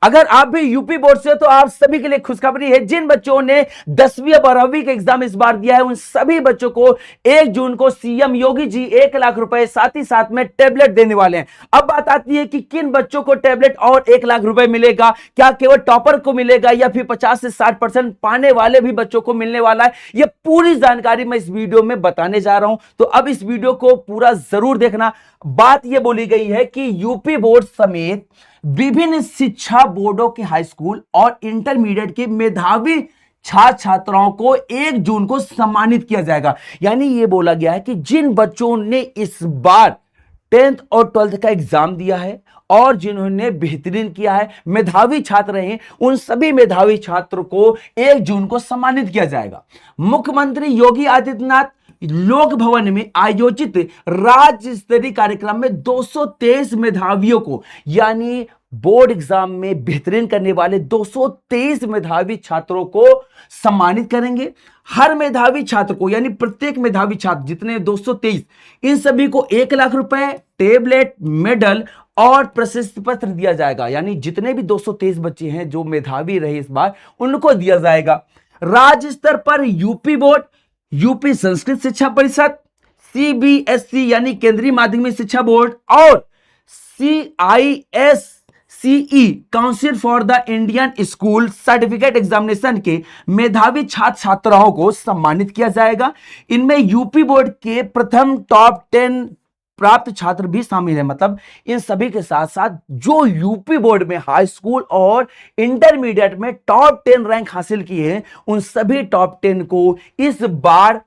अगर आप भी यूपी बोर्ड से हो तो आप सभी के लिए खुशखबरी है। जिन बच्चों ने 10वीं और 12वीं का एग्जाम इस बार दिया है उन सभी बच्चों को 1 जून को सीएम योगी जी 1 लाख रुपए साथ ही साथ में टेबलेट देने वाले हैं। अब बात आती है कि किन बच्चों को टेबलेट और 1 लाख रुपए मिलेगा, क्या केवल टॉपर को मिलेगा या फिर 50 से 60% पाने वाले भी बच्चों को मिलने वाला है। यह पूरी जानकारी मैं इस वीडियो में बताने जा रहा हूं, तो अब इस वीडियो को पूरा जरूर देखना। बात यह बोली गई है कि यूपी बोर्ड समेत विभिन्न शिक्षा बोर्डों के हाई स्कूल और इंटरमीडिएट के मेधावी छात्र छात्राओं को 1 जून को सम्मानित किया जाएगा। यानी यह बोला गया है कि जिन बच्चों ने इस बार 10th और 12th का एग्जाम दिया है और जिन्होंने बेहतरीन किया है, मेधावी छात्र हैं, उन सभी मेधावी छात्रों को 1 जून को सम्मानित किया जाएगा। मुख्यमंत्री योगी आदित्यनाथ लोक भवन में आयोजित राज्य स्तरीय कार्यक्रम में 223 मेधावियों को, यानी बोर्ड एग्जाम में बेहतरीन करने वाले 223 मेधावी छात्रों को सम्मानित करेंगे। हर मेधावी छात्र को, यानी प्रत्येक मेधावी छात्र जितने 223, इन सभी को 1 लाख रुपए, टेबलेट, मेडल और प्रशस्ति पत्र दिया जाएगा। यानी जितने भी 223 बच्चे हैं जो मेधावी रहे इस बार, उनको दिया जाएगा। राज्य स्तर पर यूपी बोर्ड, यूपी संस्कृत शिक्षा परिषद, सीबीएसई यानी केंद्रीय माध्यमिक शिक्षा बोर्ड और CISCE council for the Indian school certificate examination के मेधावी छात्र छात्राओं को सम्मानित किया जाएगा। इनमें यूपी बोर्ड के प्रथम टॉप 10 प्राप्त छात्र भी शामिल है। मतलब इन सभी के साथ साथ जो यूपी बोर्ड में हाई स्कूल और इंटरमीडिएट में टॉप 10 रैंक हासिल किए हैं, उन सभी टॉप 10 को इस बार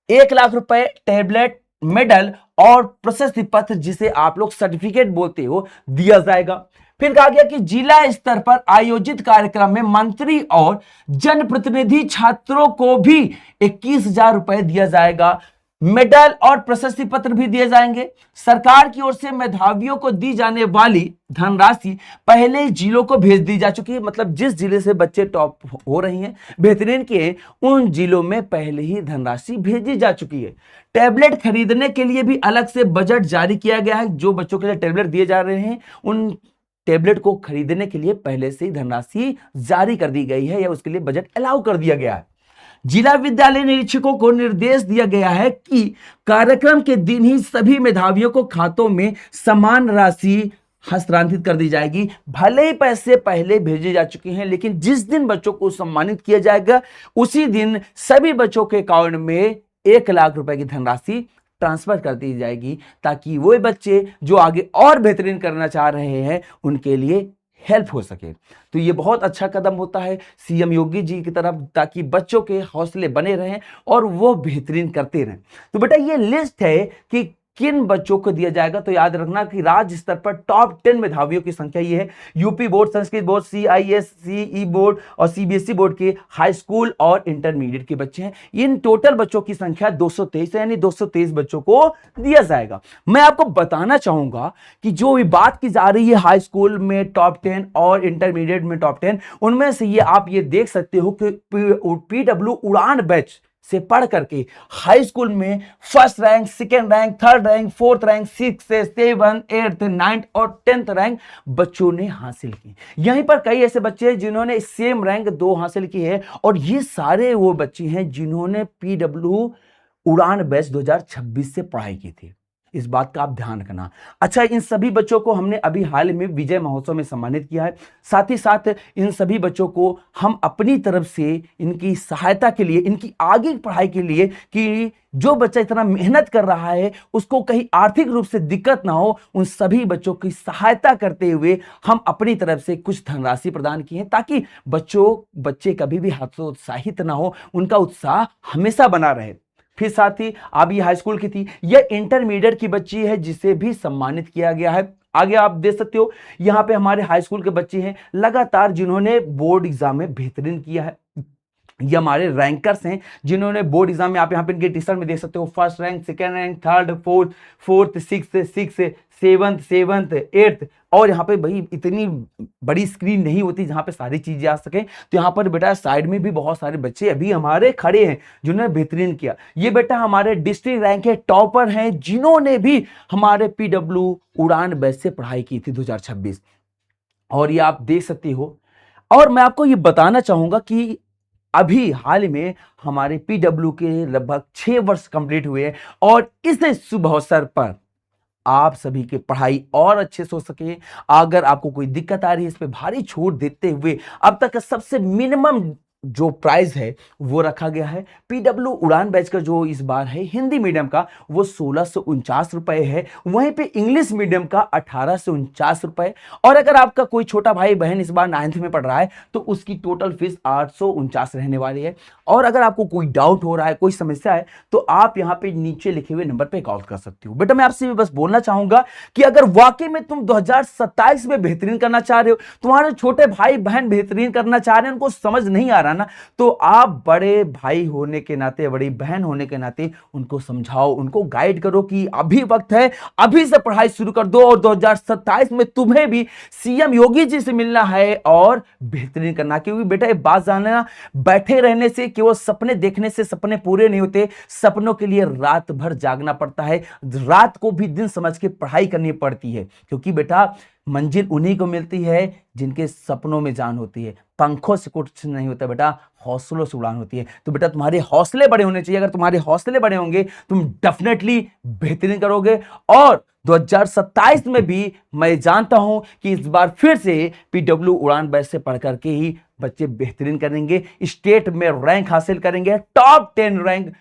1 लाख रुपए, टेबलेट, मेडल और प्रशस्ति पत्र, जिसे आप लोग सर्टिफिकेट बोलते हो, दिया जाएगा। फिर कहा गया कि जिला स्तर पर आयोजित कार्यक्रम में मंत्री और जनप्रतिनिधि छात्रों को भी 21,000 रुपए दिया जाएगा। मेडल और प्रशस्ति पत्र भी दिए जाएंगे। सरकार की ओर से मेधावियों को दी जाने वाली धनराशि पहले जिलों को भेज दी जा चुकी है। मतलब जिस जिले से बच्चे टॉप हो रही हैं, बेहतरीन के, उन जिलों में पहले ही धनराशि भेजी जा चुकी है। टैबलेट खरीदने के लिए भी अलग से बजट जारी किया गया है। जो बच्चों के लिए टैबलेट दिए जा रहे हैं, उन टैबलेट को खरीदने के लिए पहले से ही धनराशि जारी कर दी गई है या उसके लिए बजट अलाउ कर दिया गया है। जिला विद्यालय निरीक्षकों को निर्देश दिया गया है कि कार्यक्रम के दिन ही सभी मेधावियों को खातों में समान राशि हस्तांतरित कर दी जाएगी। भले ही पैसे पहले भेजे जा चुके हैं, लेकिन जिस दिन बच्चों को सम्मानित किया जाएगा उसी दिन सभी बच्चों के अकाउंट में 1 लाख रुपए की धनराशि ट्रांसफर कर दी जाएगी, ताकि वो बच्चे जो आगे और बेहतरीन करना चाह रहे हैं उनके लिए हेल्प हो सके। तो ये बहुत अच्छा कदम होता है सीएम योगी जी की तरफ, ताकि बच्चों के हौसले बने रहें और वो बेहतरीन करते रहें। तो बेटा ये लिस्ट है कि किन बच्चों को दिया जाएगा। तो याद रखना कि राज्य स्तर पर टॉप 10 मेधावियों की संख्या ये है। UP board, Sanskrit board, CISCE board और CBSE बोर्ड के हाई स्कूल और इंटरमीडिएट के बच्चे हैं। इन टोटल बच्चों की संख्या 223 है, यानी 223 बच्चों को दिया जाएगा। मैं आपको बताना चाहूंगा कि जो भी बात की जा रही है हाई स्कूल में टॉप 10 और इंटरमीडिएट में टॉप 10, उनमें से ये आप ये देख सकते हो कि PW उड़ान बैच से पढ़ करके हाई स्कूल में first rank, second rank, third rank, fourth rank, 6, 7, 8, 9 और 10th रैंक बच्चों ने हासिल की। यहीं पर कई ऐसे बच्चे हैं जिन्होंने सेम रैंक 2 हासिल की है, और ये सारे वो बच्चे हैं जिन्होंने PW उड़ान बैच 2026 से पढ़ाई की थी। इस बात का आप ध्यान रखना। अच्छा, इन सभी बच्चों को हमने अभी हाल में विजय महोत्सव में सम्मानित किया है। साथ ही साथ इन सभी बच्चों को हम अपनी तरफ से इनकी सहायता के लिए, इनकी आगे की पढ़ाई के लिए, कि जो बच्चा इतना मेहनत कर रहा है उसको कहीं आर्थिक रूप से दिक्कत ना हो, उन सभी बच्चों की सहायता करते हुए हम अपनी तरफ से कुछ धनराशि प्रदान की है, ताकि बच्चे कभी भी हतोत्साहित ना हो, उनका उत्साह हमेशा बना रहे। फिर साथ ही अब ये हाई स्कूल की थी, यह इंटरमीडिएट की बच्ची है जिसे भी सम्मानित किया गया है। आगे आप देख सकते हो यहां पे हमारे हाई स्कूल के बच्चे हैं लगातार जिन्होंने बोर्ड एग्जाम में बेहतरीन किया है। ये हमारे रैंकर्स हैं जिन्होंने बोर्ड एग्जाम में, आप यहाँ पे इनके टी-शर्ट में देख सकते हो, first rank, second rank, third, fourth, six, seventh, eighth. और यहाँ पे भाई इतनी बड़ी स्क्रीन नहीं होती जहाँ पे सारी चीजें आ सके, तो यहाँ पर बेटा साइड में भी बहुत सारे बच्चे अभी हमारे खड़े हैं जिन्होंने बेहतरीन किया। ये बेटा हमारे डिस्ट्रिक्ट रैंक के टॉपर हैं जिन्होंने भी हमारे PW उड़ान बैच से पढ़ाई की थी 2026। और ये आप देख सकते हो। और मैं आपको ये बताना चाहूंगा कि अभी हाल में हमारे पीडब्ल्यू के लगभग 6 वर्ष कंप्लीट हुए हैं, और इस शुभ अवसर पर आप सभी की पढ़ाई और अच्छे से हो सके, अगर आपको कोई दिक्कत आ रही है, इस पे भारी छूट देते हुए अब तक का सबसे मिनिमम जो प्राइस है वो रखा गया है। पीडब्ल्यू उड़ान बैच का जो इस बार है हिंदी मीडियम का वो 1649 रुपए है, वहीं पे इंग्लिश मीडियम का 1849 रुपए। और अगर आपका कोई छोटा भाई बहन इस बार 9th में पढ़ रहा है तो उसकी टोटल फीस 849 रहने वाली है। और अगर आपको कोई डाउट हो रहा है, कोई समस्या है, तो आप यहां पे नीचे लिखे हुए नंबर पे कॉल कर सकते हो। बेटा मैं आपसे भी बस बोलना चाहूंगा कि अगर वाकई में तुम 2027 में बेहतरीन करना चाह रहे हो, तुम्हारे छोटे भाई बहन बेहतरीन करना चाह रहे हैं, उनको समझ नहीं आ रहा ना, तो आप बड़े भाई होने के नाते, बड़ी बहन होने के नाते उनको समझाओ, उनको गाइड करो कि अभी वक्त है, अभी से पढ़ाई शुरू कर दो, और 2027 में तुम्हें भी सीएम योगी जी से मिलना है और बेहतरीन करना। क्योंकि बेटा एक बात जानना, बैठे रहने से, केवल सपने देखने से सपने पूरे नहीं होते, सपनों के लिए रात भर जागना पड़ता है, रात को भी दिन समझ के पढ़ाई करनी पड़ती है। क्योंकि बेटा मंजिल उन्हीं को मिलती है जिनके सपनों में जान होती है। पंखों से कुछ नहीं होता बेटा, हौसलों से उड़ान होती है। तो बेटा तुम्हारे हौसले बड़े होने चाहिए, अगर तुम्हारे हौसले बड़े होंगे तुम डेफिनेटली बेहतरीन करोगे। और 2027 में भी मैं जानता हूं कि इस बार फिर से पीडब्ल्यू उड़ान बैच से पढ़ करके ही बच्चे बेहतरीन करेंगे, स्टेट में रैंक हासिल करेंगे, टॉप 10 रैंक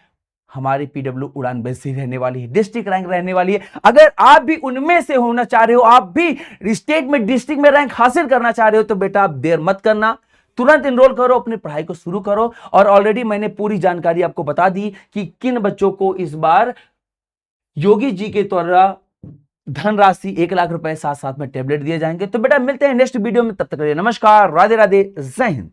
हमारी पीडब्ल्यू उड़ान बैच से रहने वाली है, डिस्ट्रिक्ट रैंक रहने वाली है। अगर आप भी उनमें से होना चाह रहे हो, आप भी स्टेट में डिस्ट्रिक्ट में रैंक हासिल करना चाह रहे हो, तो बेटा आप देर मत करना, तुरंत इनरोल करो, अपनी पढ़ाई को शुरू करो। और ऑलरेडी मैंने पूरी जानकारी आपको बता दी कि किन बच्चों को इस बार योगी जी के द्वारा धनराशि 1 लाख रुपए साथ साथ में टेबलेट दिए जाएंगे। तो बेटा मिलते हैं नेक्स्ट वीडियो में, तब तक के लिए नमस्कार, राधे राधे, जय हिंद।